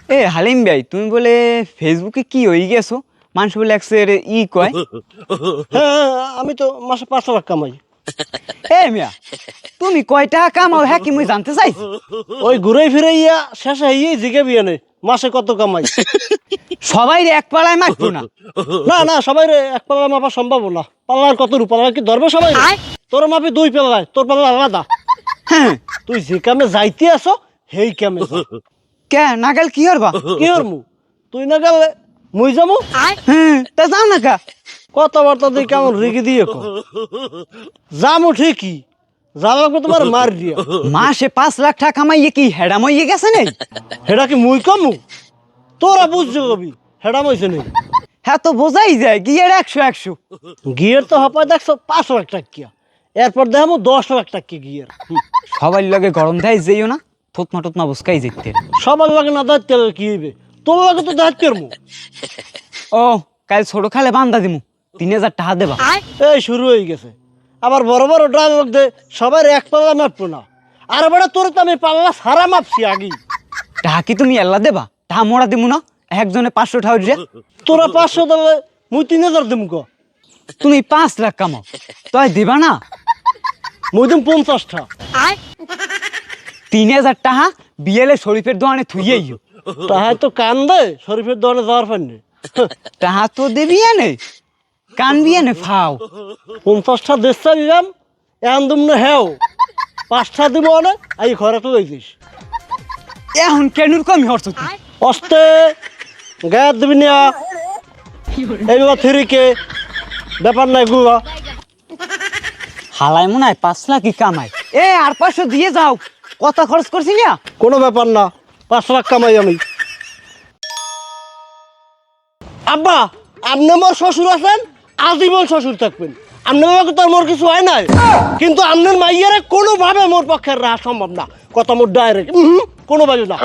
এ হালিম ভাই, তুমি বলে ফেসবুকে কি হয়ে গেছো? মানুষ বলে একসের কয়। হ্যাঁ, আমি তো মাসে 500 টাকা কামাই। এ মিয়া, তুমি কয় টাকা কামাও হ্যাঁ কি মুই জানতে চাইছি? ওই ঘুরে ফিরে শেষে জিগে বিয়ে নেই মাসে কত কামাই। সবাই এক পাড়ায় মারতো না। না না, সবাই এক পাল্লা মাপা সম্ভব না। পাল্লার কত পাল্লা কি ধরবে সবাই? তোর মাপি 2 পাল্লায়, তোর পাল্লা আলাদা। হ্যাঁ, তুই যে কামে যাইতে আসো সেই কামে যা। কে না গেল কি হরবা? কি হরমু? তুই না গেলে মুই যাবো। হ্যাঁ, তা যাও না কা। কথাবার্তা দিয়ে কেমন রেগে দিয়ে কো। যামু ঠিকই, যা লাগবে তোমার মার দিয়া। মাসে 5 লাখ টাকা কামাইয়ে কি হেডাম হইয়ে গেছে নেই? হেডা কি মুই কমু? তোরা বুঝছো কবি হেডা মইছে নেই। হ্যাঁ তো বোঝাই যায় গিয়ে 100 গিয়ের তো হপায় দেখছো 5 লাখ টাকা, এরপর দেখাবো 10 লাখ টাকা গিয়ের। সবাই লগে গরম দেয় যেও না, থতমা টতমা বুসকাই যেতে। সবার লাগে না দায়িত্ব কি হইবে, তোর লাগে তো দায়িত্ব করবো। ও কাল ছোট খালে বান্দা দিমু, 3000 টাকা দেবা। এই শুরু হয়ে গেছে আবার বড় বড় ডায়লগ দে। সবাই এক পাল্লা মাপবো না, আর বেটা তোর তো আমি পাল্লা সারা মাপছি আগে। টাকা কি তুমি এল্লা দেবা? টাকা মোড়া দিমু না, একজনে 500 টাকা উঠে। তোরা 500 দিলে মুই 3000 দিম। তুমি 5 লাখ কামাও, তাই দিবা না? মুই দিম 50টা। 3000 টাকা বিয়েলে শরীফের দোকানে থুইয়েই। তাহাই তো কান দে শরীফের দোকানে যাওয়ার পান্নে। টাকা তো দেবি এনে, কানবি এনে ফাও। 50টা দেশটা দিলাম, এখন দিম না হেও 5টা দিব না। এই ঘরে তো দিয়েছিস এখন কেনুর কমি হরছ তুই? অস্তে গায়ে দিবি না এইগুলো থ্রিকে ব্যাপার নাই গুয়া। হালাই মনে হয় 5 লাখই কামাই। এ আর 500 দিয়ে যাও, কত খরচ করছি না? কোনো ব্যাপার না, 5 লাখ কামাই আমি। আব্বা, আপনি মোর শ্বশুর আছেন, আজীবন শ্বশুর থাকবেন। আপনার লোক তো মোর কিছু হয় নাই, কিন্তু আপনার মাইয়ারে কোনোভাবে মোর পক্ষে রাখা সম্ভব না। কথা মোর ডাইরেক্ট কোনোভাবে না।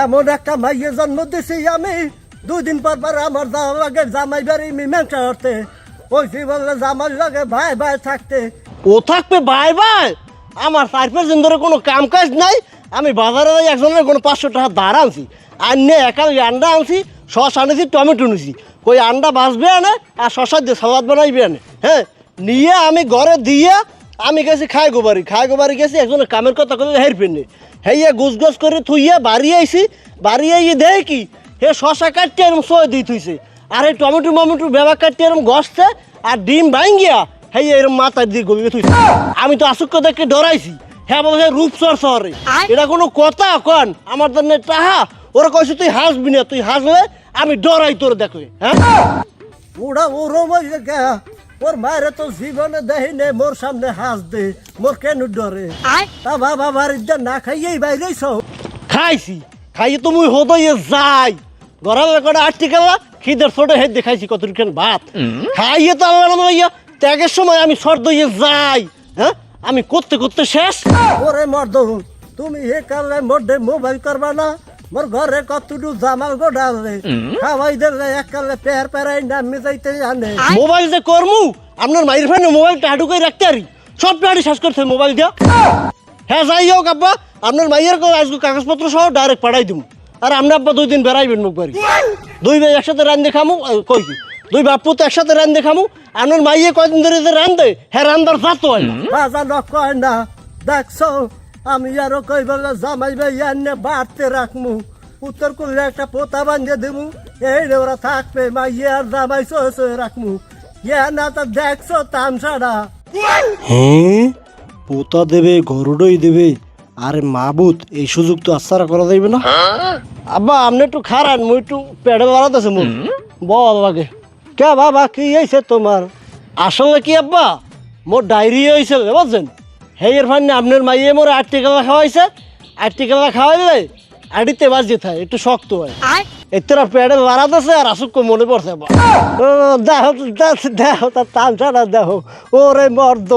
এমন একটা মাইয়ে জন্ম দিছি আমি, 2 দিন পর পর আমার যাওয়া লাগে জামাই বাড়ি মীমাংসা করতে। ওই বললে জামাই লাগে ভাই ভাই থাকতে। ও থাকবে ভাই ভাই? আমার 4-5 দিন ধরে কোনো কাম কাজ নাই। আমি বাজারে যাই একজনের কোনো 500 টাকা ধার আনছি, আর নিয়ে একাল আন্ডা আনছি, সস আনেছি, টমেটো নিছি। ওই আন্ডা বাঁচবে আনে আর শশা দিয়ে সালাদ বানাইবে আনে। হ্যাঁ, নিয়ে আমি ঘরে দিয়ে আমি গেছি খাই গোবারি গেছি। একজনের কামের কথা করে হের ফেননি হেয়ে গুছ করে থুইয়া বাড়ি আইছি। বাড়ি আইয়ে দেয় কি হে শশা কাটতে এরম সয়ে দিয়ে থুইছে, আর এই টমেটো মমেটো বেবা কাটতে এরম গসছে, আর ডিম ভাঙ্গিয়া হেই এরম মাথায় দিয়ে গলিয়ে থুইছে। আমি তো আসুক দেখে ডরাইছি। হ্যাঁ বলে রূপসর শহরে, এটা কোনো কথা কন? আমার জন্য টাহা ওরা কইছে তুই হাসবি না, তুই হাসলে আমি ডরাই তোর দেখো। হ্যাঁ ওরা ওরম ওর মায়ের তো জীবনে দেখিনি মোর সামনে হাস দে, মোর কেন ডরে? তা বাবা বাড়ির না খাইয়েই বাইরে খাইছি, খাইয়ে তো মুই হদয়ে যাই গড়াল করে আটটিকালা খিদের ছোটে হেদ দেখাইছি কতটুখান ভাত খাইয়ে তো আল্লাহ মাইয়া ত্যাগের সময় আমি শর্ত হয়ে যাই। হ্যাঁ, আমি করতে করতে শেষ। ওরে মর্দ, তুমি হে কালে মধ্যে মোবাইল করবা না? মোর ঘরে কতটুকু জামাল গোডালে খাওয়াই দেবে এককালে পেয়ার পেরাই নামে যাইতে জানে। মোবাইল যে করমু আপনার মাইর ফ্যানে মোবাইলটা হাডুকাই রাখতে পারি, সব টাড়ি শেষ করতে মোবাইল দিয়া। হ্যাঁ যাই হোক আব্বা, আপনার মাইয়ের আজকে কাগজপত্র সহ ডাইরেক্ট পাঠাই দিব। আর আমরা আব্বা 2 দিন বেড়াইবেন মুখ বাড়ি। 2 ভাই একসাথে রান দেখামু। কই কি 2 বাপু তো একসাথে রান দেখামু। আপনার মাইয়ে কয়দিন ধরে যে রান দেয়, হ্যাঁ রান্দার সাথ হয় না কয় না। দেখছো আমি আরো কই বলে জামাই ভাই আনে বাড়তে রাখমু, উত্তর করলে একটা পোতা বাঁধিয়ে দেবো। এই রে ওরা থাকবে মাইয়ে আর জামাই সয়ে রাখমু। ইয়া না তা দেখছো তামসাটা। হ্যাঁ, পোতা দেবে, গরুডই দেবে। আরে মাবুত, এই সুযোগ তো আচ্ছারা করা যাইবে না। আব্বা আপনি একটু খারান, মুই একটু পেটে বাড়াতেছে মুখ বল লাগে। কে বাবা কি হয়েছে তোমার? আসলে কি আব্বা, মোর ডায়রি হয়েছে বুঝছেন। হেয়ের ফান্নে আপনার মাইয়ে মোর 8 টাকা খাওয়াইছে। 8 টাকা খাওয়াইলে আড়িতে বাজিয়ে থাকে, একটু শক্ত হয়। এতটা পেটে বাড়াতেছে আর আসুক মনে পড়ছে। দেখো দেখো তার তামসাটা দেখো। ওরে মর্দ,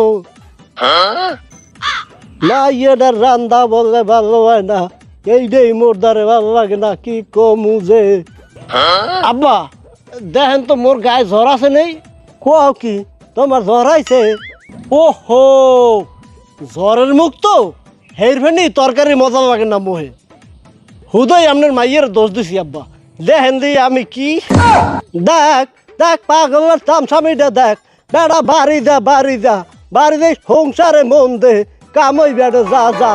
না ইয়েটার রান্দা বললে ভালো হয় না, এইটাই মোর দ্বারে ভালো লাগে না। কি কমু যে আব্বা, দেখেন তো মোর গায়ে জ্বর আছে নেই? কোয়াও কি তোমার জ্বর আইছে? ওহো, জ্বরের মুখ তো হের ফেনি তরকারি মজা লাগে না মোহে। হুদয় আপনার মাইয়ের দোষ দিছি আব্বা। দেখেন দি আমি কি দেখ দেখ পাগলের তামসামিটা দেখ বেড়া বাড়ি দা বাড়ি দা বাড়ি দে সংসারে মন দে কামই বেড়া যা যা।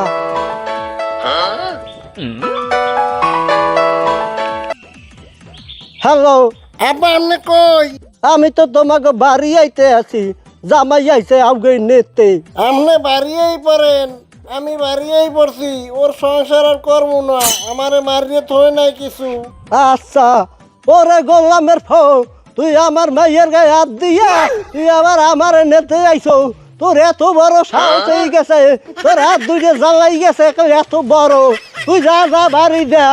হ্যালো আব্বা আপনি কই? আমি তো তোমাকে বাড়ি আইতে আছি, জামাই আইছে আগে নেতে। আপনি বাড়িয়েই পড়েন, আমি বাড়িয়েই পড়ছি। ওর সংসার আর করবো না, আমারে মারিয়ে থই নাই কিছু। আচ্ছা ওরে গোলামের ফোন, তুই আমার মাইয়ের গায়ে হাত দিয়া তুই আবার আমার নেতে আইছো। তোর এত বড় সাহস হয়ে গেছে, তোর হাত দুইটা জ্বালাই গেছে এত বড়। তুই যা যা বাড়ি দে,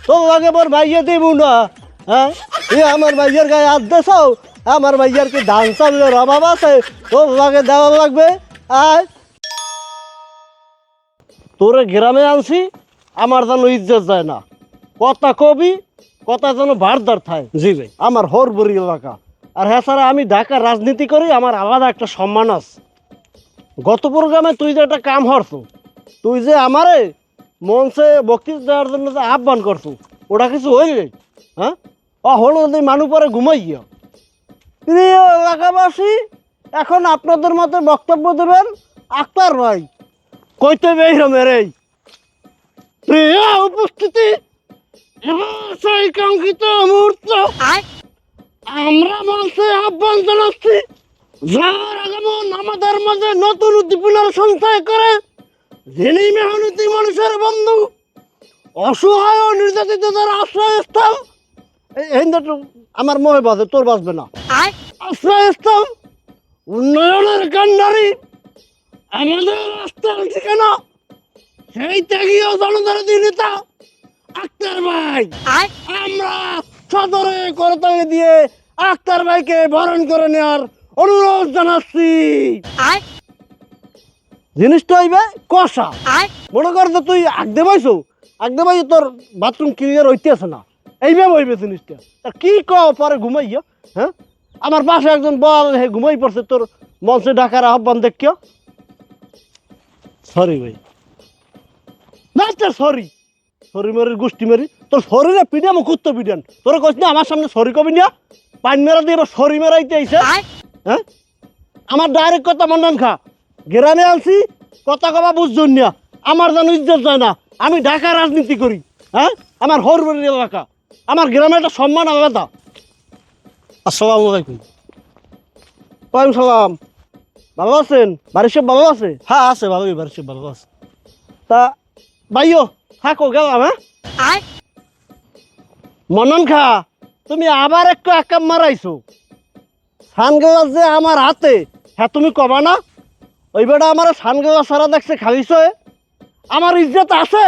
তোর লগে মোর মাইয়ে দিব না। হ্যাঁ তুই আমার মাইয়ের গায়ে হাত দেছ, আমার মাইয়ের কি ধান চাউলের অভাব আছে? তোর লগে দেওয়া লাগবে। আয় তোরে গ্রামে আনছি, আমার যেন ইজ্জত যায় না। কথা কবি কথা যেন ভারদার থায়। জি ভাই, আমার হরবরি এলাকা। আর হ্যাঁ স্যার, আমি ঢাকার রাজনীতি করি, আমার আলাদা একটা সম্মান আছে। গত প্রোগ্রামে তুই যে একটা কাম হরছো, তুই যে আমারে মঞ্চে বক্তৃতা দেওয়ার জন্য যে আহ্বান করছো, ওটা কিছু হয়ে যায়? হ্যাঁ হলো যদি মানুষ পরে ঘুমাই গিয়া। প্রিয় এলাকাবাসী, এখন আপনাদের মতে বক্তব্য দেবেন আক্তার ভাই। কইতে বেরমের এই প্রিয় উপস্থিতি, সেই কাঙ্ক্ষিত মুহূর্ত আমরা মঞ্চে আহ্বান জানাচ্ছি, যার আগমন আমাদের মাঝে নতুন উদ্দীপনার সঞ্চয় করে, যিনি মেহনতি মানুষের বন্ধু, অসহায় ও নির্যাতিতদের আশ্রয়স্থল। এই আমার মহে বাজে, তোর বাজবে না। আশ্রয়স্থল, উন্নয়নের কান্ডারি, আমাদের রাস্তার ঠিকানা, সেই ত্যাগীয় জনদরদী নেতা আক্তার ভাই। আমরা সদরে করতালি দিয়ে আক্তার ভাইকে বরণ করে নেওয়ার অনুরোধ জানাচ্ছি। জিনিসটা হইবে কষা। মনে কর যে তুই আগদে পাইছো, আগদে পাই তোর বাথরুম ক্লিয়ার হইতে আছে না, এইভাবে হইবে জিনিসটা। তা কি পরে ঘুমাইয়া? হ্যাঁ আমার পাশে একজন বল হে ঘুমাই পড়ছে, তোর মঞ্চে ডাকার আহ্বান দেখিও। সরি ভাই, না সরি, সরি মেরির গোষ্ঠী মেরি, তোর শরীরে পিডিয়াম কুত্তো পিডিয়ান। তোর কইস না আমার সামনে সরি কবি না, পাইন মেরা দিয়ে এবার সরি মেরাইতে আইছে। হ্যাঁ আমার ডাইরেক্ট কথা মন্ডন খা, গ্রামে আনছি, কথা কবা বুঝছুন না, আমার যেন ইজ্জত যায় না। আমি ঢাকা রাজনীতি করি। হ্যাঁ আমার হরবরি এলাকা, আমার গ্রামে একটা সম্মান আলাদা। আসসালামু আলাইকুম। ওয়ালাইকুম সালাম। ভালো আছেন? বাড়ির সব ভালো আছে? হ্যাঁ আছে, ভালোই, বাড়ির সব ভালো আছে। তা ভাইও থাকো, গেলাম। হ্যাঁ মনন খা, তুমি আবার একটু একাম মারাইছো। সানগ্লাস যে আমার হাতে, হ্যাঁ তুমি কবা না? ওই বেটা আমার সানগ্লাস সারা দেখছে খালিছ, আমার ইজ্জত আছে?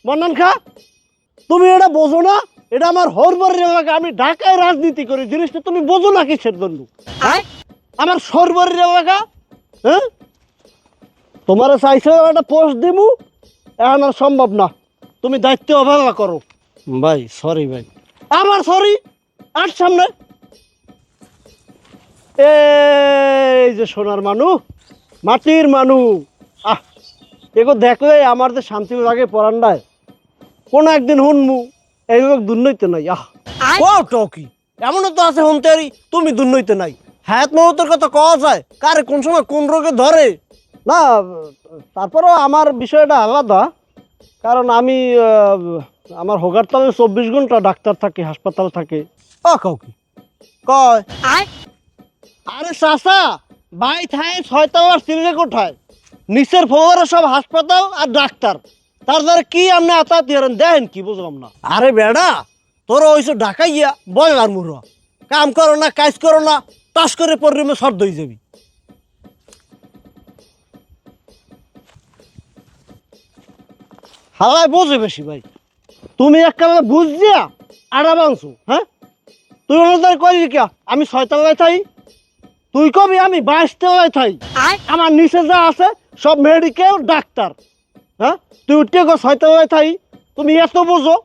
মনন খা, তুমি এটা বোঝো না? এটা আমার হরবরের এলাকা, আমি ঢাকায় রাজনীতি করি, জিনিসটা তুমি বোঝো না কিসের জন্য? আমার সরবরের এলাকা। হ্যাঁ তোমার চাইছে একটা পোস্ট দিমু, এখন আর সম্ভব না, তুমি দায়িত্ব অবহেলা করো। ভাই সরি ভাই, আমার সরি। আর সামনে এই যে সোনার মানুষ, মাটির মানুষ, এগো দেখলে আমার যে শান্তি লাগে পরান্ডায়। কোনো একদিন হুনমু এইগুলো দুর্নৈতে নাই। টকি এমনও তো আছে হুনতেরি, তুমি দুর্নৈতে নাই। হায়াত মহতের কথা কওয়া যায়, কারে কোন সময় কোন রোগে ধরে না। তারপরেও আমার বিষয়টা আলাদা, কারণ আমি আমার হোগারতলে 24 ঘন্টা ডাক্তার থাকে, হাসপাতাল থাকে। কাউকে কয় আরে চাষা ভাই থায় 6তলার সিঁড়ি কোঠায়, নিচের ফ্লোরে সব হাসপাতাল আর ডাক্তার, তার দ্বারা কি আপনি আতাতি হারেন দেখেন কি বুঝলাম না। আরে বেড়া তোর ওইসব ঢাকা গিয়া বয় আর মুড়া কাম করো না, কাজ করো না, টাস করে পরিমে শর্ট হয়ে যাবি। হাওয়ায় বোঝে বেশি ভাই, তুমি একেবারে বুঝছিয়া আড়া বাংছো। হ্যাঁ তুই অনুদার কইলি কে আমি 6তলায় থাই, তুই কবি আমি 22 তলায় থাই। আমার নিচে যা আছে সব মেডিকেল ডাক্তার। হ্যাঁ তুই উঠে গো 6তলায় থাই, তুমি এত বোঝো?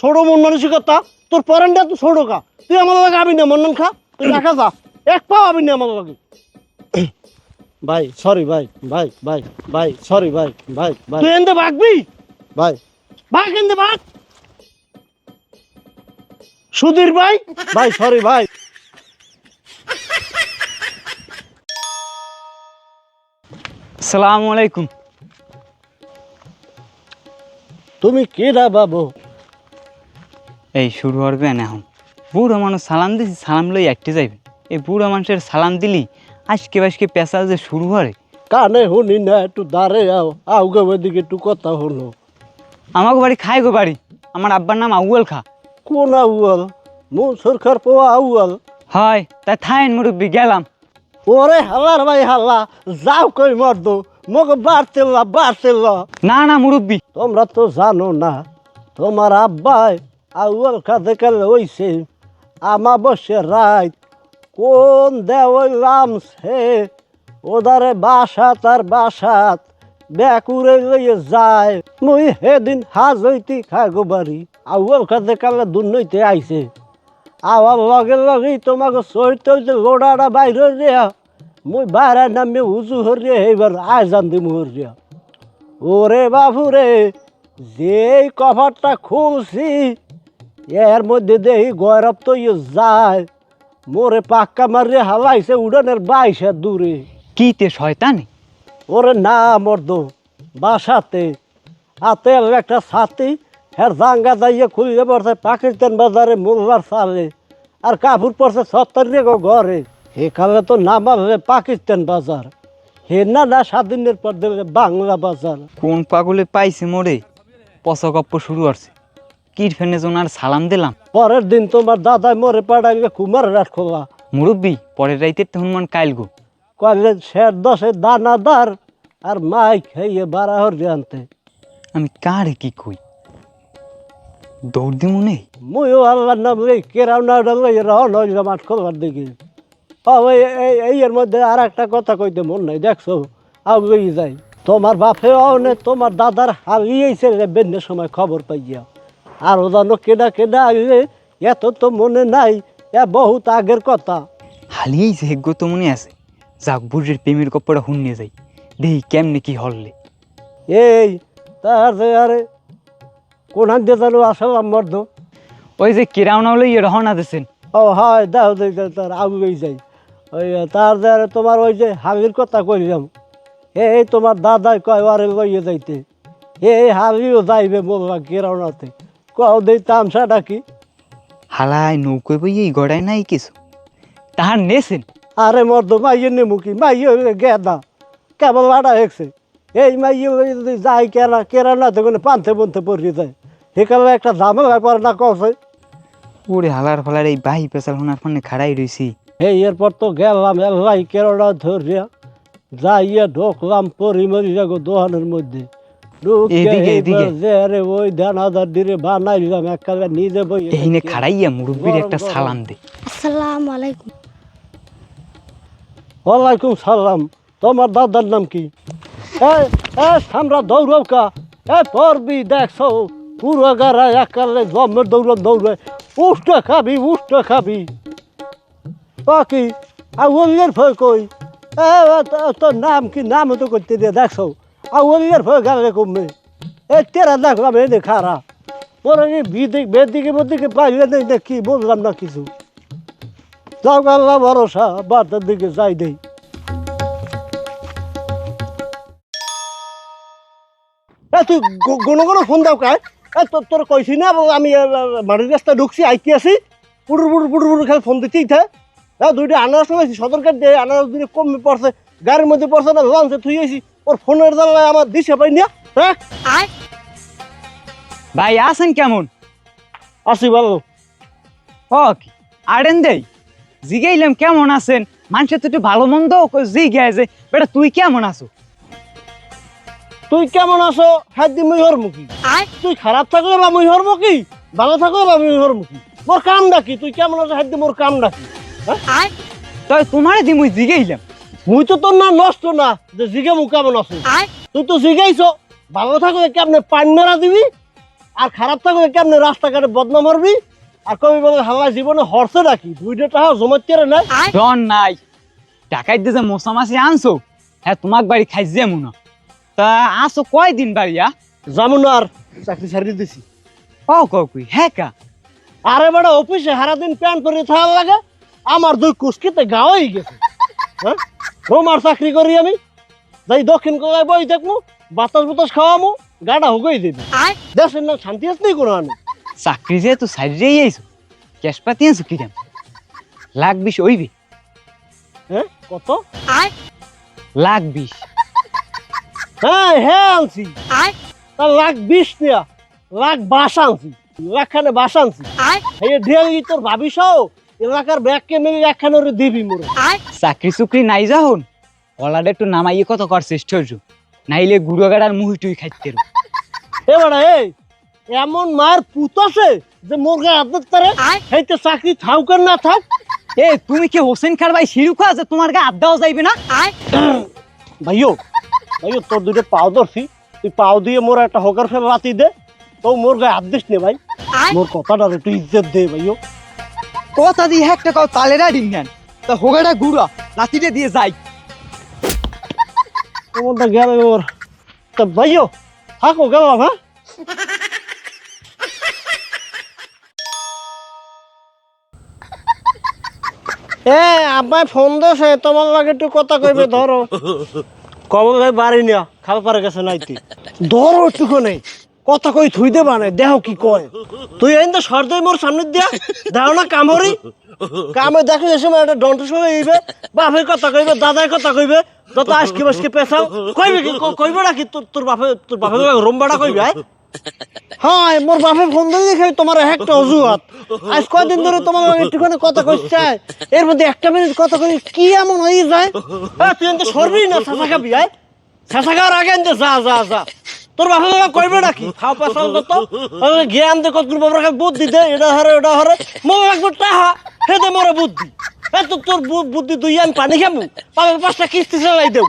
ছোট মন মানসিকতা তোর, পরেনটা তো ছোট কা, তুই আমার লাগে আবি না। মন্নন খা, তুই দেখা যা, এক পাও আবি না আমার লাগে। ভাই সরি ভাই, ভাই ভাই ভাই সরি ভাই, ভাই ভাই তুই এনতে ভাগবি ভাই, ভাগ কিন্তু ভাগ। সুধীর ভাই, ভাই সরি ভাই। আসসালামু আলাইকুম। তুমি কে না বাবু? এই শুরু করবে না এখন। বুড়ো মানুষ সালাম দিছি, সালাম লই একটি যাইবে। এই বুড়ো মানুষের সালাম দিলি আজকে বাজকে পেশা যে শুরু হয়। কানে শুনি না, একটু দাঁড়ে আও, আউগে ওদিকে একটু কথা হলো। আমাকে বাড়ি খাই গো বাড়ি। আমার আব্বার নাম আউয়াল খা। কোন আউয়াল? মন সরকার পোয়া আউয়াল? হয় তাই থাইন মুরব্বী গেলাম। ওরে হাল্লার ভাই হাল্লা, যাও কই মর্দ, মগে বাড়তেল। না না মুরব্বী, তোমরা তো জানো না, তোমার আব্বাই আউয়াল খাতে গেলে হইছে আমাবস্যা রাত কোন দেওয়ালাম সে ওদারে বাসাত আর বাসাত ব্যাকুরে লইয়ে যায়। মুই হেদিন হাজ হইতি খাগো বাড়ি আউয়াল খাতে কালে দুর্নইতে আইছে। আওয়ার লগে লগেই তোমাকে সইতে হইতে লোড়াটা বাইরে রিয়া মুই বাইরে নামে উজু হরিয়া এইবার আয়জান দিম হরিয়া। ওরে বাবুরে, যেই কভারটা খুলছি এর মধ্যে দেখি গয়রব তো যায়, মোরে পাক্কা মারিয়ে হালাইছে উড়ানের 22 দূরে। কিতে শয়তানি? ওরে না মর্দ, বাসাতে হাতে একটা ছাতি, হ্যাঁ জাঙ্গা যাইয়ে খুললে পড়ছে পাকিস্তান বাজারে মোল্লার সালে, আর কাপড় পড়ছে 70 ঘরে। সেখানে তো নাম আছে পাকিস্তান বাজার, হে না না 7 দিনের পর দিলে বাংলা বাজার। কোন পাগলে পাইছে মোরে? পচকপ্প শুরু করছে। কিট ফেনে জোনার সালাম দিলাম। পরের দিন তোমার দাদাই মরে পাঠাইলে কুমার রাত খোলা। মুরব্বী পরের রাইতে হনুমান কাইল গো। কলে 10 দানাদার আর মাই খাইয়ে বাড়া হরে আনতে। আমি কারে কি কই? দৌড় দিমু নেই। মুইও আল্লাহর নাম লই কেরাও না লই রওনা হইলাম মাঠ খোলার দিকে। এর মধ্যে আর একটা কথা কইতে মন নাই, দেখছো আগুই যাই। তোমার বাপে অনে তোমার দাদার হারিয়েছে বেন্যের সময় খবর পাইয়া। আর ও জানো কেডা আইলে এত তো মনে নাই, এ বহুত আগের কথা। হালিয়েই যে হেগ্য তো মনে আছে। যাক বুড়ির প্রেমের কপড়া হুন্নে যাই, দেখি কেমনে কি হললে। এই তার যে আরে কোন হাত দিয়ে জানো আসলাম মর্দ। ওই যে কিরাউনা হলো রহনা দিয়েছেন। ও হয় দাও তার আগুই যাই। ওই তার যে আরে তোমার ওই যে হাবির কথা কইলাম, এই তোমার দাদাই কয় আরে লইয়ে যাইতে। এই হাবিও যাইবে বলবা কেরাউনাতে, কও দেই তামসাটা কি? হালায় নৌকোয় বই এই গড়ায় নাই কিছু। তাহার নেছেন। আরে মর্দ মাইয়ে নেমুকি মাইয়ে গেদা কেবল আড়া হেঁকছে। এই মাইয়ে যদি যাই কেরানাতে কোনো পান্থে বন্ধে পড়িয়ে যায়, সেখানে একটা ঝামেলা পরে না কছে। ওরে হালার ফালার এই বাহি পেশাল হোনার ফোনে খাড়াই রইছি। এই এরপর তো গেলাম এলাই কেরানা ধরিয়া যাইয়া ঢোকলাম পরিমরি যাগো দোকানের মধ্যে। ওই দানাদার দিরে বানাইলাম এককালে নিজে বই এইনে খাড়াইয়া মুরব্বির একটা সালাম দে। আসসালামু আলাইকুম। ওয়ালাইকুম সালাম। তোমার দাদার নাম কি? আমরা দৌড়কা পড়বি দেখছো পুরো গাড়া এককালে জমের দৌড়ে উষ্টা খাবি বাকি আউলের ভয় কই। তোর নাম কি? নাম তো করতে দিয়ে দেখছো আউলের ভয় গালে কমবে। তেরা দেখলাম এনে খারা ওরা বেদিকে পাইলে নেই কি বললাম না কিছু। যাও আল্লাহ ভরসা, বাড়ির দিকে যাই দেই। তুই কোনো ফোন দাও কায়? তোর কইছি না আমি বাড়ির রাস্তা ঢুকছি আইতে আছি, পুরুর খেলে ফোন দিতেই থাকে। দুইটা আনারস লাগাইছি সদরকার দিয়ে, আনারস দিনে কমে পড়ছে, গাড়ির মধ্যে পড়ছে না, লঞ্চে থুই আইছি, ওর ফোনের জানলায় আমার দিশে পাই না। হ্যাঁ ভাই আছেন কেমন? আসি ভালো। কি আড়েন দেই জিগাইলাম কেমন আছেন। মানুষের তো একটু ভালো মন্দ জিগায় যে বেটা তুই কেমন আছো। তুই কেমন আছো খাদ্য মুই হরমুখী। তুই খারাপ থাকলে বা মুই হরমুখী, ভালো থাকলে বা মুই হরমুখী। মোর কাম ডাকি তুই কেমন আছো খাদ্য মোর কাম ডাকি। তাই তোমারে দি মুই জিগাইলাম। মুই তো তোর না নষ্ট না যে জিগে মু কেমন আছো। তুই তো জিগাইছো ভালো থাকলে কেমনে পান মেরা দিবি, আর খারাপ থাকলে কেমনে রাস্তাঘাটে বদনাম হরবি, আর কবি বলে হাল্লা জীবনে হরছে নাকি 2 টাকা জমাতে নাই। ডন নাই টাকাই দিয়ে যে মশা মাছি আনছো, হ্যাঁ তোমাক বাড়ি খাইছে মনে। তা আসো কয়দিন বাড়িয়া? যেমন আর চাকরি ছাড়িয়ে দিছি। ও কই হ্যাঁ কা আরে বেটা অফিসে সারাদিন প্যান্ট পরে থাকা লাগে, আমার দুই কুস্কিতে গা হয়ে গেছে। হ্যাঁ রোমার চাকরি করি আমি, যাই দক্ষিণ কোথায় বই দেখবো, বাতাস বাতাস খাওয়ামো, গাটা হুকই দিবি। দেশের না শান্তি আছে কোনো আনে। চাকরি যে তুই সাইডেই আইছো, ক্যাশ পাতি আনছো কিরাম? লাখ 20 হইবে। হ্যাঁ কত? লাখ 20। হ্যাঁ হ্যাঁ আনছি, তা লাখ 20 নেয়া, লাখ 22 আনছি, লাখখানে 22 আনছি। এই ঢেলি তোর ভাবিস এলাকার ব্যাগকে মিলে একখানে ওরে দিবি মোরে। চাকরি চুকরি নাই যখন কলাটা একটু নামাইয়ে কত কর চেষ্টা হইছো, নাইলে গুড়ো গাড়ার মুহি টুই খাইতে রো। এ বেটা এই এমন মার পুত আছে যে মোর গায়ে আদত করে, সেইতে চাকরি থাক আর না থাক। এ তুমি কি হোসেন খার ভাই শিরুখা আছে, তোমার গায়ে আড্ডাও যাইবে না? ভাইও ভাইও তোর দুটো পাও ধরছি, তুই পাও দিয়ে মোর একটা হকার ফেলে লাতি দে, তো মোর গায়ে হাত দিস নে ভাই, মোর কথাটা একটু ইজ্জত দে ভাইও। কথা দিয়ে একটা কাউ তালেরা ডিং নেন, তা হোগাটা গুড়া লাতিটা দিয়ে যাই। তোমারটা গেল মোর, তা ভাইও থাকো গেলাম। হ্যাঁ এ আব্বাই ফোন দেছে, তোমার লাগে একটু কথা কইবে, ধরো। কমল ভাই বাড়ি নিয়া খাল পারে গেছে নাইতি, ধরো একটুখানি কথা কই থুই দে বানে দেহ কি কয়। তুই এই তো সর্দাই মোর সামনে দিয়া দেও না কামড়ি কামে দেখে এসে একটা ডন্টের সময় এইবে, বাপের কথা কইবে, দাদার কথা কইবে, যত আজকে বাসকে পেছাও কইবে কি কইবে না কি তোর বাপে রোমবাড়া কইবে। হ্যাঁ মোর বাপে ফোন দিয়ে দেখে তোমার একটা অজুহাত, আজ কয়দিন ধরে তোমার একটুখানি কথা কইছে, এর মধ্যে একটা মিনিট কথা কই কি এমন হয়ে যায়। তুই এনতে সরবি না শাসা খাবি, শাসা খাওয়ার আগে এনতে যা যা যা, তোর বাপে কইবে নাকি খাও পেছাল যত জ্ঞান দে কত বাবার বুদ্ধি দে, এটা হারে ওটা হারে মোর একবার টাহা হেদে মোরে বুদ্ধি। তোর বুদ্ধি দুই আমি পানি খাবো, পাবে 5টা কিস্তি চালাই দেও,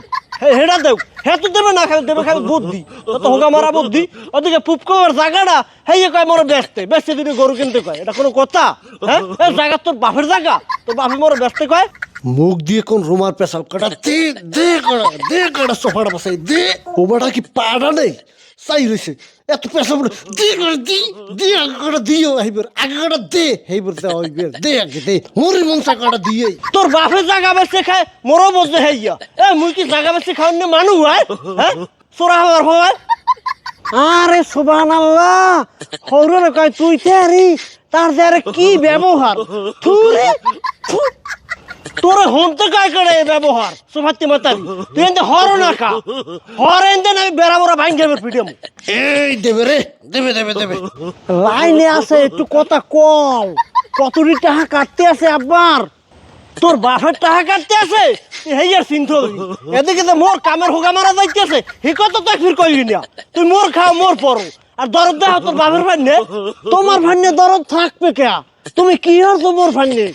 হেডা দেও, হে তো দেবে না, খালি দেবে খালি বুদ্ধি, তো হোগা মারা বুদ্ধি। ওদিকে পুপ করার জায়গাটা হেয়ে কয় মোরে বেচতে দিনে গরু কিনতে কয়, এটা কোনো কথা? হ্যাঁ জায়গা তোর বাপের জায়গা, তোর বাপে মোরে বেচতে কয়। মুখ দিয়ে কোন রুমার পেশাল কাটা দে দে কাটা সোফাটা বসাই দে, ওবাটা কি পাড়া নেই চাই রয়েছে এত পেশা বলে দি করে দি দি আগে করে দিও, এইবার আগে করে দে, এইবার দে আগে দে মুড়ি মংসা কাটা দিয়ে। তোর বাপের জায়গা বেচে খায় মোরও বসে হেইয়া, এ মুই কি জায়গা বেচে খাওয়ার না মানুষ হয়? হ্যাঁ চোরা হওয়ার হয়। আরে সুবহানাল্লাহ, হৌরে কয় তুই তেরি তার যে আরে কি ব্যবহার, থুরে তোরে হনতে কায় করে ব্যবহার সুফাতি মাতারি, তুই এনতে হর না খা, হর এনতে না বেড়া বড়া ভাঙ যাবে পিডিএম। এই দেবে রে, দেবে দেবে দেবে লাইনে আছে, একটু কথা কম। কতটি টাকা কাটতে আছে আব্বার, তোর বাপের টাকা কাটতে আছে, এই আর চিন্তা এদিকে তো মোর কামের হোগা মারা যাইতেছে, হে কত তাই ফির কইবি না, তুই মোর খাও মোর পড়ো, আর দরদ দেখ তোর বাপের ভান্নে, তোমার ভান্নে দরদ থাকবে কে? তুমি কি আর তোমার ভান্নে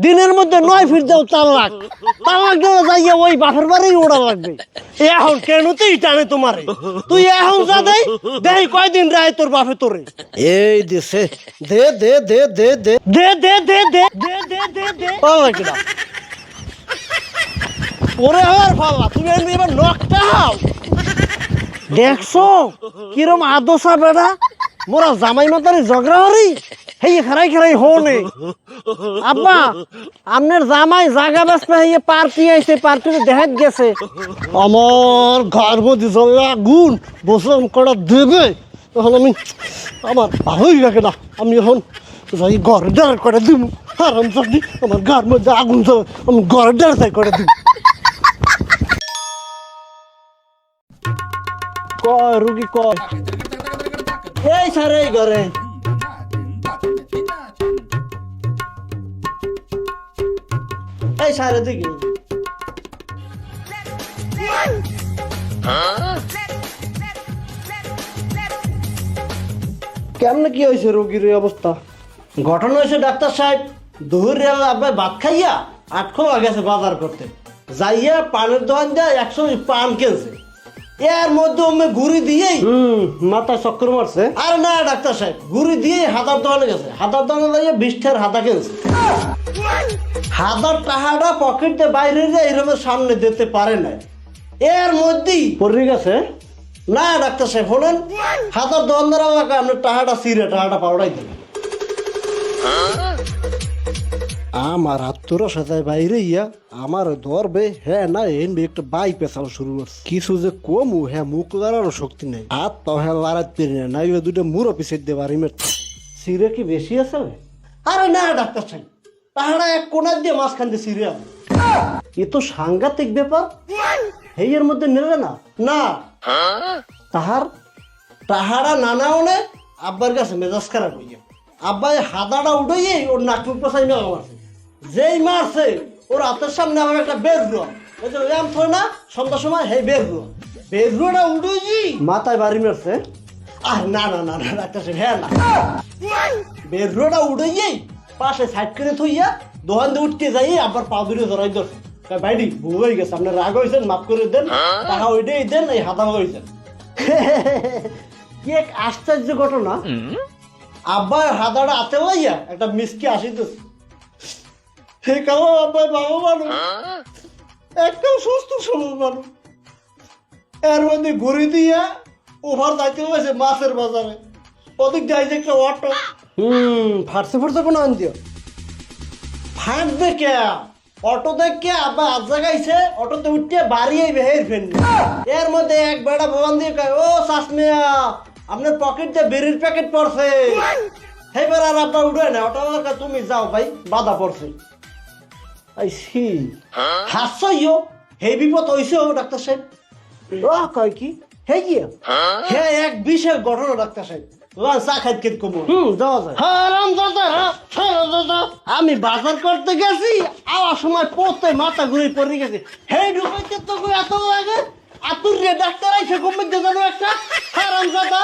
দিনের মধ্যে 9 ফিট দাও, তালাক দেওয়া যাইয়া ওই বাপের বাড়ি ওড়া লাগবে। এখন কেন তুই টানে তোমারে, তুই এখন যা দেই দেই কয়দিন রায় তোর বাপে তোরে এই দেশে দে দে দে দে দে দে দে দে দে দে দে দে দে ওরে হওয়ার ফালা, তুমি এবার নকটা হাও। দেখছো কিরম আদশা বেড়া, মোরা জামাই মাতারি ঝগড়া হরি হেই খারাই খারাই হনে। আব্বা আপনার জামাই জাগা ব্যস্ত হয়ে পার্টি আইছে, পার্টিতে দেখাত গেছে, আমার ঘর মধ্যে জ্বলা আগুন বসলাম কটা দেবে, তখন আমি আমার ভালোই লাগে না, আমি এখন যাই ঘর ডার করে দিব, আরাম চাকরি আমার ঘর মধ্যে আগুন জ্বলে, আমি ঘর ডার তাই করে দিব। কয় রুগী কয় এই স্যার এই ঘরে এই সারে দিকে কেমনে কি হয়েছে রোগীর এই অবস্থা? ঘটনা হয়েছে ডাক্তার সাহেব, দুপুর আব্বাই ভাত খাইয়া 8 খোলা গেছে বাজার করতে, যাইয়া পানের দোকান দিয়ে 100 পান কিনছে, এর মধ্যে আমি ঘুরি দিয়েই মাথায় চক্কর মারছে। আর না ডাক্তার সাহেব, ঘুরি দিয়ে হাতার দোকানে গেছে, হাতার দোকানে যাইয়া 20 টাকার হাতা কিনছে, হাজার টাকাটা পকেটে বাইরে যে এইরকম সামনে দিতে পারে না, এর মধ্যেই পড়ে গেছে না ডাক্তার সাহেব শোনেন, হাতের দোকানদার আমাকে আপনার টাকাটা সিরে টাকাটা পাওয়াই দেবেন। আমার আত্মরা সাথে বাইরে ইয়া আমার ধরবে, হ্যাঁ না এনবে একটা বাই পেছানো শুরু করছে। কিছু যে কমু হ্যাঁ মুখ লাগানোর শক্তি নেই, আর তো হ্যাঁ লাড়াতে পারি না, নাই দুটো মুড়ো পিছিয়ে দেবো আর ইমের সিরে কি বেশি আছে? আরে না ডাক্তার সাহেব, টাহারা এক কোনার দিয়ে মাঝখান দিয়ে সিরে আনো, এ তো সাংঘাতিক ব্যাপার। এই এর মধ্যে নেবে না না তাহারা নানা হলে আব্বার কাছে মেজাজ খারাপ হইয়া আব্বা হাদাটা উঠে ওর নাকুর পাশাই না মারছে, যেই মারছে ওর হাতের সামনে আমার একটা বের রুয়া থয় না সন্ধ্যার সময় হে বের রুয়াটা উঠে মাথায় বাড়ি মারছে। আর না না না না ডাক্তার সাহেব হ্যাঁ না, বের রুয়াটা উঠে পাশে সাইড করে থইয়া দোকান দিয়ে উঠতে যাই আবার পা দূরে ধরাই ধরছে। ভাইডি ভুল হয়ে গেছে, আপনার রাগ হয়েছেন মাফ করে দেন, টাকা ওইটাই দেন, এই হাতা হয়েছেন। কি এক আশ্চর্য ঘটনা, আব্বা হাতাটা হাতে হইয়া একটা মিসকি আসিতেছে, সে কারণ আব্বা বাবা মানুষ একদম সুস্থ সবল মানুষ, এর মধ্যে ঘুরি দিয়া ওভার যাইতে হয়েছে মাছের বাজারে, ওদিক যাইছে একটা অটো ফাটছে ফাটছে কোনো আন দিও ফাটবে কে অটো দেখে আব্বা আজ জায়গাইছে, অটোতে উঠে বাড়িয়ে বের ফেলবে, এর মধ্যে এক বেড়া ভবান দিয়ে কয় ও শাসমিয়া আপনার পকেট দিয়ে বেরির প্যাকেট পড়ছে, সেইবার আর আপনার উঠে না অটো, তুমি যাও ভাই বাধা পড়ছে। আই সি হাসইও হে বিপদ হইছে ও ডাক্তার সাহেব। ও কয় কি হে গিয়া হে এক বিশেষ ঘটনা ডাক্তার সাহেব, চা খাইতে কমো যাওয়া যায়। আমি বাজার করতে গেছি আওয়ার সময় পড়তে মাথা ঘুরে পড়ে গেছে, হে ঢুকাইতে তো এত লাগে আতুর রে ডাক্তার আইসে ঘুমিয়ে জানো একটা হারাম দাদা।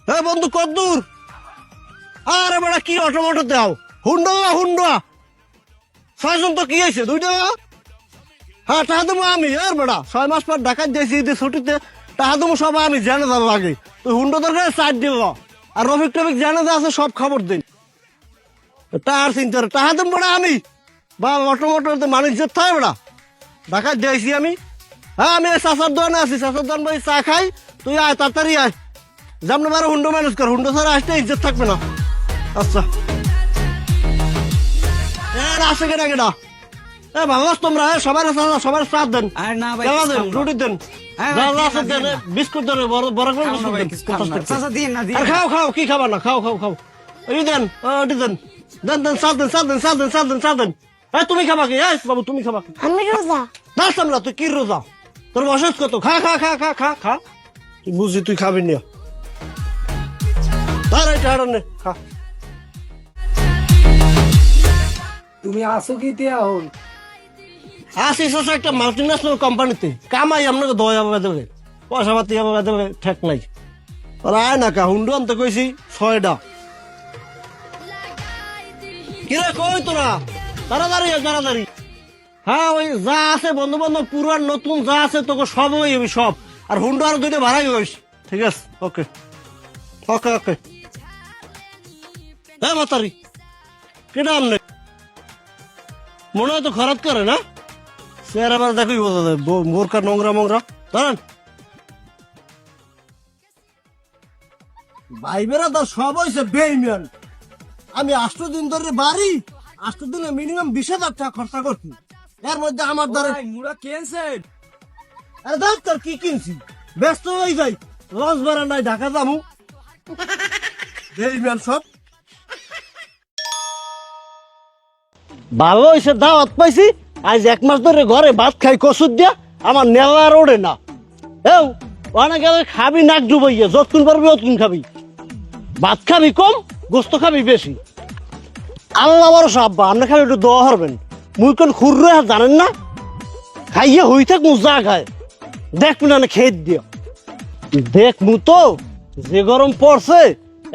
হ্যাঁ বন্ধু কদ্দূর? আরে বেড়া কি অটোমোটো দাও হুন্ডা ছয়জন তো কি হয়েছে দুইটা? হ্যাঁ টাকা দেবো আমি, আর বেড়া 6 মাস পর ঢাকায় দিয়েছি ঈদের ছুটিতে, টাকা দেবো সব আমি জানে যাবো আগে, তুই হুন্ডা দরকার সাইড দিব, আর রফিক টফিক জানে যা আছে সব খবর দিন, টাকার চিন্তা টাকা দেবো বেড়া আমি, বা অটোমোটো মানুষ যেতে হয় বেড়া ঢাকায় দিয়েছি আমি। হ্যাঁ আমি চাচার দোকানে আছি, চাচার দোকান ভাই চা খাই, তুই আয় তাড়াতাড়ি আয়, যেমন বারো হুন্ডো ম্যানেজ কর, হুন্ডো ছাড়া আসতে ইজ্জত থাকবে না। আচ্ছা আসে কেনা কেনা ভালো তোমরা সবার সাথ দেন, আর না ভাই রুটি দেন, বিস্কুট দেন, বড় করে খাও খাও, কি খাবার না খাও খাও খাও, এই দেন ওটি দেন দেন দেন সাত দেন। তুমি খাবা কি বাবু, তুমি খাবা কি? আমি রোজা। না সামলা তুই কি রোজা, তোর বয়স কত? খা খা খা খা খা খা, তুই বুঝি তুই খাবি না, তার এটা হারানে খা। তুমি আসো কি এখন? আসি একটা মাল্টি ন্যাশনাল কোম্পানিতে কামাই, আপনাকে দয়া দেবে পয়সা পাতি দেবে ঠেক নাই, ওরা আয় না কা হুন্ডু আনতে কইছি 6টা। কিরে কই তোরা? তাড়াতাড়ি। হ্যাঁ ওই যা আছে বন্ধু বান্ধব পুরান নতুন যা আছে তোকে সব ওই সব, আর হুন্ডু আর 2টা ভাড়াই হইস, ঠিক আছে? ওকে ওকে ওকে। হ্যাঁ মাতারি কেটা আনলে মনে হয় তো খারাপ করে না, স্যার আবার দেখোই বোঝা যায় বোরকা নোংরা ধরেন ভাইবেরা তো সব হয়েছে বেইমান। আমি 8 দিন ধরে বাড়ি 8 দিনে মিনিমাম 20,000 টাকা খরচা করছি, এর মধ্যে আমার ধরে মুড়া কিনছেন। আরে ডাক্তার কি কিনছি, ব্যস্ত হয়ে যাই, লস ভাড়া নাই, ঢাকা যাবো বেইমান সব। ভালো হয়েছে দাওয়াত পাইছি, আজ 1 মাস ধরে ঘরে ভাত খাই কচুর দিয়া, আমার নেওয়ার ওড়ে না। এও অনেক খাবি নাক ডুবাইয়া, যতক্ষণ পারবি অতক্ষণ খাবি, ভাত খাবি কম গোস্ত খাবি বেশি। আল্লাহ ভরসা আব্বা, আপনি খালি একটু দোয়া হরবেন, মুই কোন খুররে জানেন না, খাইয়ে হই থাক মু যা খায় দেখবি না খেয়ে দিও, দেখ মু তো যে গরম পড়ছে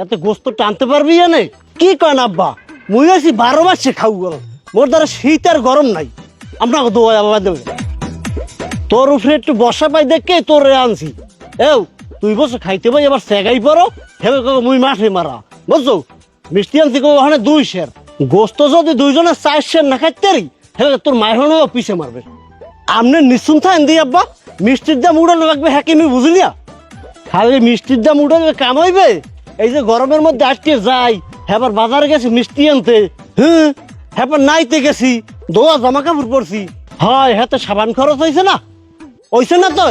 এত গোস্ত টানতে পারবি না। কি কন আব্বা, মুই আছি 12 মাসে খাও গরম, মোর দ্বারা শীত আর গরম নাই, আপনাকে দোয়া বাবা দেবে। তোর উপরে একটু বর্ষা পাই দেখে তোর আনছি, এও তুই বসে খাইতে পাই এবার সেগাই পড়ো, ভেবে মুই মাঠে মারা বুঝছো, মিষ্টি আনছি ওখানে 2 সের গোস্ত, যদি 2 জনের 4 সের না খাইতে পারি হেবে তোর মায়ের পিছে মারবে। আপনি নিশ্চিন্ত থাকেন দি আব্বা, মিষ্টির দাম উড়ানো লাগবে হ্যাঁ কি আমি বুঝি না খালি মিষ্টির দাম উড়ালে কাম হইবে এই যে গরমের মধ্যে আজকে যাই হ্যাঁ বাজারে গেছি মিষ্টি আনতে হ্যাঁ হ্যাঁ নাইতে গেছি দোয়া জামা কাপড় পরছি হয় হ্যাঁ তো সাবান খরচ হয়েছে না হইছে না তো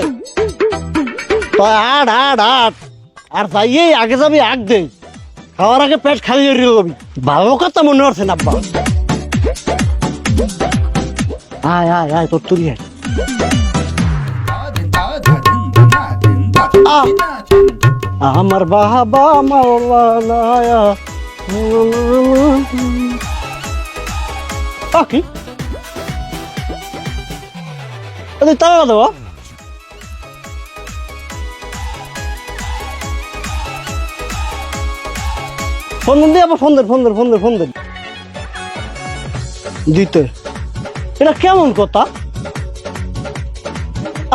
আট আট আট আর যাইয়েই আগে যাবি আগ দে খাওয়ার আগে পেট খালি যাবি ভালো কথা মনে হচ্ছে না আব্বা আয় আয় আয় তোর তুই আয় আমার বাবা মাওলানা কি তারা দেওয়া ফোন দিয়ে আবার ফোন দেন দিতে এটা কেমন কথা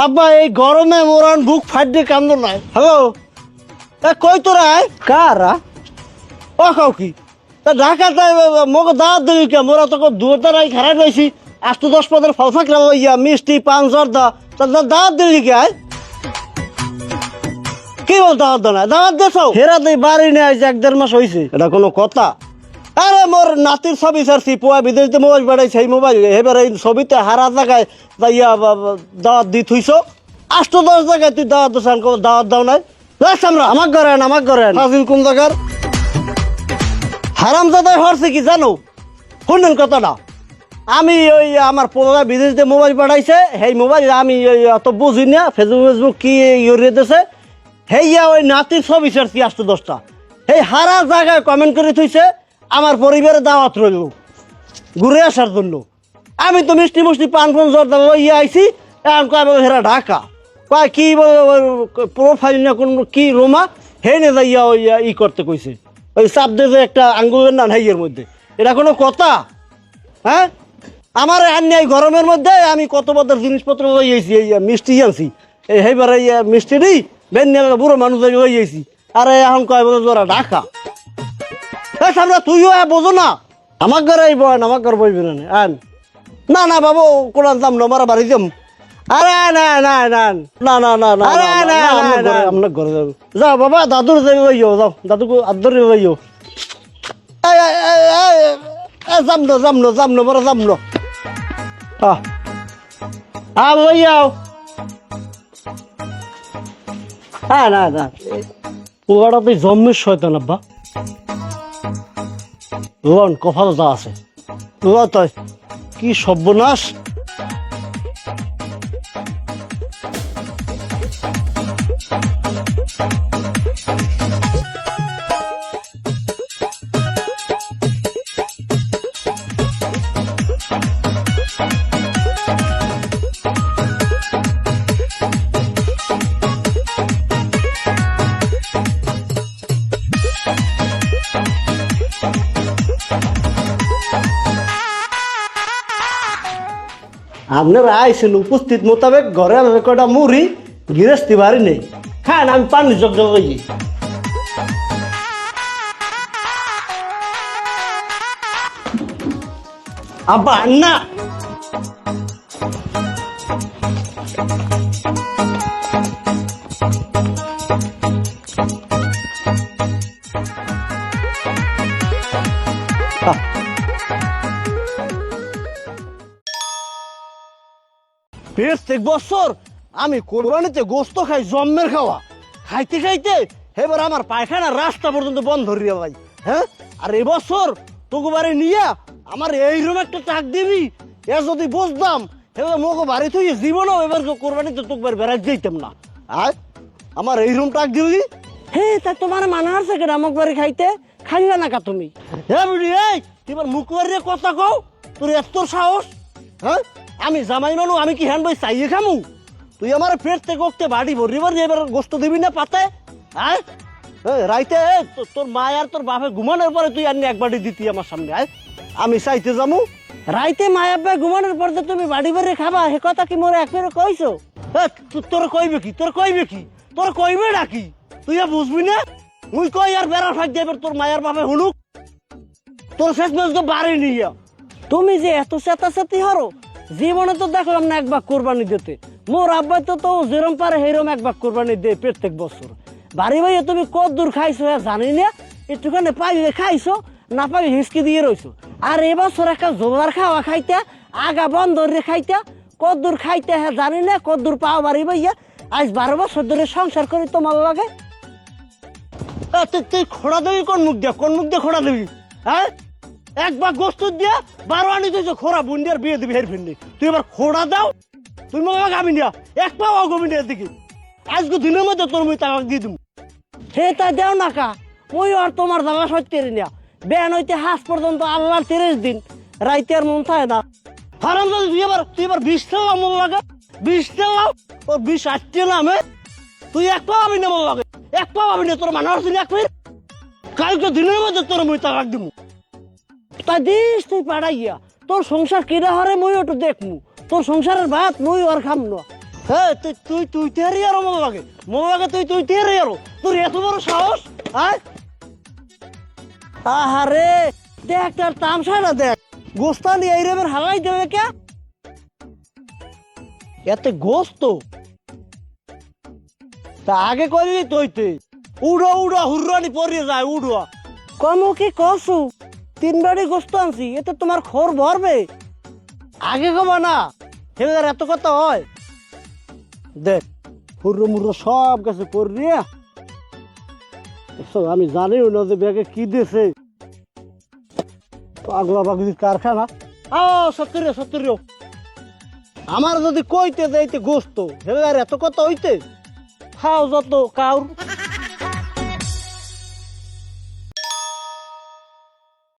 আব্বা এই গরমে মোরান বুক ফাটে কান্দ নাই হ্যালো কই তোরা কারা ও কাউ কি তা ঢাকাতে মগ দাঁত দেবি কে মোরা তোকে দুটারাই খারাপ রয়েছি 8-10 ফল থাকলে ইয়া মিষ্টি পান জর্দা তা দাঁত দেবি কে কি বল দাঁত দেছ হেরা তুই বাড়ি নেই 1-1.5 মাস হয়েছে এটা কোনো কথা আরে মোর নাতির ছবি ছাড়ছি পোয়া বিদেশে মোবাইল বেড়াই সেই মোবাইল এবার এই ছবিতে হারা জায়গায় যাইয়া দাওয়াত দি থুইছ 8-10 জায়গায় তুই দাওয়াত দোসান দাওয়াত দাও নাই আমরা আমাক করেন হাজিল কোন জায়গার হারাম জাদাই হরছে কি জানো শুনেন কথাটা আমি ওই আমার পোলা বিদেশে মোবাইল পাঠাইছে সেই মোবাইল আমি অত বুঝি না ফেসবুক কি ইয়ে দিছে হেইয়া ওই নাতির ছবি ছাড়ছি 8-10টা সেই হারা জায়গায় কমেন্ট করে থুইছে আমার পরিবারে দাওয়াত রইল ঘুরে আসার জন্য আমি তো মিষ্টি মুষ্টি পান জর্দা ইয়ে আইছি এখন কয় হেরা ঢাকা কয় কি প্রোফাইল না কোন কি রোমা হে নে যাইয়া ওই ই করতে কইছে ওই চাপ দিয়ে যে একটা আঙ্গুলের না হাইয়ের মধ্যে এটা কোনো কথা হ্যাঁ আমার আন্যায় এই গরমের মধ্যে আমি কত বড় জিনিসপত্র লইয়েছি এই মিষ্টি আনছি এই হেবারে মিষ্টি নেই বেন বুড়ো মানুষ লইয়েছি আরে এখন কয় ওরা ঢাকা আমরা তুইও বোঝো না আমার ঘরে এই বয় আমার ঘর বইবি না না বাবু কোন দাম না মারা বাড়ি যাম আরে না না না না না না না আপনার ঘরে যাবো যাও বাবা দাদুর যাইও যাও দাদুকে আদর যাইও যাম মারা যাম যাও হ্যাঁ না না পোয়াটা তুই জন্মের শয়তান আব্বা লন কপাল যা আছে তাই কি সর্বনাশ আপনারা আইসেন উপস্থিত মোতাবেক ঘরে কয়টা মুড়ি গৃহস্থী বাড়ি নেই খান আমি পানি জগ জগাই আব্বা না প্রত্যেক বছর আমি কোরবানিতে গোস্ত খাই জম্মের খাওয়া খাইতে খাইতে এবার আমার পায়খানার রাস্তা পর্যন্ত বন্ধ হইয়া ভাই হ্যাঁ আর এবছর তোকে বাড়ি নিয়ে আমার এইরকম একটা টাক দিবি এ যদি বুঝতাম এবার মোকে বাড়ি তুই জীবনও এবার কোরবানিতে তোকে বাড়ি বেড়াই যেতাম না আর আমার এইরকম টাক দিবি হ্যাঁ তা তোমার মানা আছে কেন আমার বাড়ি খাইতে খাইবে না কা তুমি হ্যাঁ বুড়ি এই এবার মুখ বাড়িয়ে কথা কও তোর এত সাহস হ্যাঁ আমি জামাই মানু আমি কি হ্যান বই চাইয়ে খামু তুই আমার পেট থেকে ওকে বাড়ি ভরি ভরি এবার গোস্ত দিবি না পাতে হ্যাঁ রাইতে তোর মা আর তোর বাপে ঘুমানোর পরে তুই আর এক বাড়ি দিতি আমার সামনে আয় আমি চাইতে যামু রাইতে মায়া বাই ঘুমানোর পরে তুমি বাড়ি ভরে খাবা সে কথা কি মোরে একবারে কইছো তোর কইবে কি তোর কইবে নাকি তুই বুঝবি না মুই কই আর বেড়া ফাঁক দিয়ে তোর মায়ের বাপে হুনুক তোর শেষ মেজ বাড়ি নিয়ে তুমি যে এত চেতাচেতি হরো জীবনে তো দেখলাম না একবার কোরবানি দিতে মোর আব্বা তো যেরম পারে সেরম এক ভাগ কোরবানি দেয় প্রত্যেক বছর। বাড়ি ভাইয়া তুমি কত দূর খাইছো জানি না, একটুখানি পাইলে খাইছো, না পাই হিসকি দিয়ে রইছো। আর এবছর একটা জোগাড় খাওয়া খাইতে, আগা বন্ধ রে খাইতে, কত দূর খাইতে হ্যাঁ জানি না, কত দূর পাও বাড়ি ভাইয়া। আজ 12 বছর ধরে সংসার করি তোমার লাগে। তুই খোড়া দেবি কোন মুখ দিয়া, কোন মুখ দিয়ে খোড়া দেবি? হ্যাঁ, এক ভাগ গোস্ত দিয়া 12 আনি তুই খোড়া বুন্ডিয়ার বিয়ে দিবি হের ফিরনি। তুই এবার খোড়া দাও, তুই মনে গাবি না, এক পাও আগবি না এদিকে। আজকে দিনের মধ্যে তোর মুই তাকে দিয়ে দিব। হে তা দেও না কা, ওই আর তোমার জামা সত্যি না। বেন হইতে হাস পর্যন্ত আল্লাহর 30 দিন, রাইতে আর মন থাকে না। হারাম যদি তুই এবার 20 টাকা মন লাগে, 20 টাকা ওর 20 আসছে নামে, তুই এক পাও আবি না মন লাগে, এক পাও আবি না। তোর মানে হচ্ছে এক ফির, কালকে দিনের মধ্যে তোর মুই তাকে দিব। তা দিস তুই পাড়াইয়া, তোর সংসার কিনা হরে মুই ওটা দেখমু, তোর সংসারের ভাত মুই আর খাম না। হ্যাঁ তুই তেরি আরো মন লাগে, তুই তেরি আরো, তোর এত বড় সাহস। আহারে দেখ তার তামসাটা দেখ, গোস্তা নিয়ে এই রেবের হালাই দেবে কে? এতে গোস্ত তা আগে করবি তুইতে। উড়ো হুর্রানি পরিয়ে যায়, উড়ো কমু কি কসু 3 বাড়ি গোস্ত আনছি, এতে তোমার খোর ভরবে। আগে কবা না, হেবেদার এত কথা হয়। দেখ হুর্রো মুর্রো সব গেছে পরিয়ে, আমি জানিও না যে ব্যাগে কি দিয়েছে। পাগলা পাগলি কারখানা। সত্তর আমার যদি কইতে যাইতে গোস্ত, হেবেদার এত কথা হইতে। খাও যত কাউর।